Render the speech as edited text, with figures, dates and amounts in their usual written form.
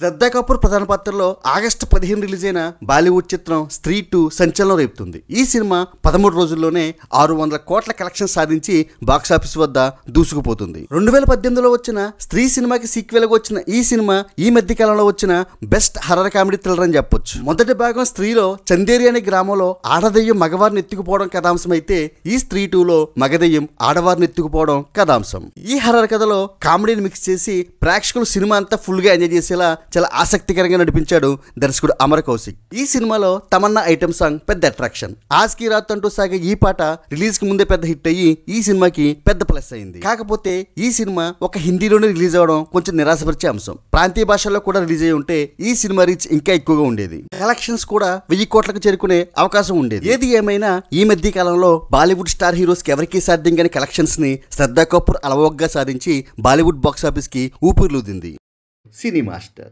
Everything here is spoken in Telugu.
శ్రద్ధా కపూర్ ప్రధాన పాత్రలో ఆగస్టు 15 రిలీజ్ అయిన బాలీవుడ్ చిత్రం స్త్రీ 2 సంచలనం రేపుతుంది. ఈ సినిమా 13 రోజుల్లోనే 600 కోట్ల కలెక్షన్ సాధించి బాక్సాఫీస్ వద్ద దూసుకుపోతుంది. 2018లో వచ్చిన స్త్రీ సినిమాకి సీక్వెల్ గా వచ్చిన ఈ సినిమా ఈ మధ్య కాలంలో వచ్చిన బెస్ట్ హర్రర్ కామెడీ థ్రిల్లర్ అని చెప్పొచ్చు. మొదటి భాగం స్త్రీలో చందేరి అనే గ్రామంలో ఆడదయ్యం మగవారిని ఎత్తుకుపోవడం కథాంశం అయితే, ఈ స్త్రీ 2లో మగదయ్యం ఆడవారిని ఎత్తుకుపోవడం కథాంశం. ఈ హర్రర్ కథలో కామెడీని మిక్స్ చేసి ప్రేక్షకులు సినిమా అంతా ఫుల్ గా ఎంజాయ్ చేసేలా చాలా ఆసక్తికరంగా నడిపించాడు దర్శకుడు అమర్ కౌశిక్. ఈ సినిమాలో తమన్నా ఐటమ్ సాంగ్ పెద్ద అట్రాక్షన్. ఆజ్ కీ రాత్ అంటూ సాగే ఈ పాట రిలీజ్ కి ముందే పెద్ద హిట్ అయ్యి ఈ సినిమాకి పెద్ద ప్లస్ అయింది. కాకపోతే ఈ సినిమా ఒక హిందీలోనే రిలీజ్ అవడం కొంచెం నిరాశపరిచే అంశం. ప్రాంతీయ భాషల్లో కూడా రిలీజ్ అయి ఉంటే ఈ సినిమా రీచ్ ఇంకా ఎక్కువగా ఉండేది. కలెక్షన్స్ కూడా 1000 కోట్లకు చేరుకునే అవకాశం ఉండేది. ఏది ఏమైనా ఈ మధ్య కాలంలో బాలీవుడ్ స్టార్ హీరోస్ కి ఎవరికీ సాధ్యం కాని కలెక్షన్స్ ని శ్రద్ధా కపూర్ అలవోగ్గా సాధించి బాలీవుడ్ బాక్సాఫీస్ కి ఊపిరిలూదింది. సినీ మాస్టర్.